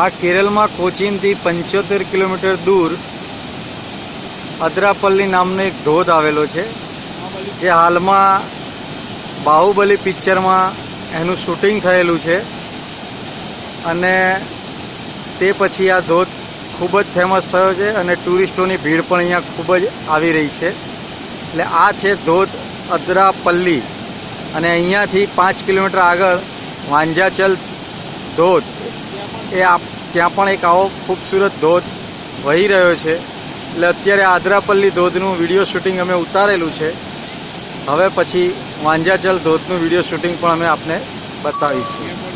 આ કેરળમાં કોચીનથી 75 કિલોમીટર દૂર અદરાપલ્લી નામનો એક ધોધ આવેલો છે, જે હાલમાં બાહુબલી પિક્ચરમાં એનું શૂટિંગ થયેલું છે અને તે પછી આ ધોધ ખૂબ જ ફેમસ થયો છે અને ટુરિસ્ટોની ભીડ પણ અહીંયા ખૂબ જ આવી રહી છે। એટલે આ છે ધોધ અદરાપલ્લી અને અહીંયાથી 5 કિલોમીટર આગળ વાંજાચલ ધોધ ત્યાં પણ એક આવો ખૂબસૂરત ધોધ વહી રહ્યો છે। એટલે અત્યારે આદરાપલ્લી ધોધનું વિડીયો શૂટિંગ અમે ઉતારેલું છે। હવે પછી વાંજાચલ ધોધનું વિડીયો શૂટિંગ પણ અમે આપને બતાવીશું।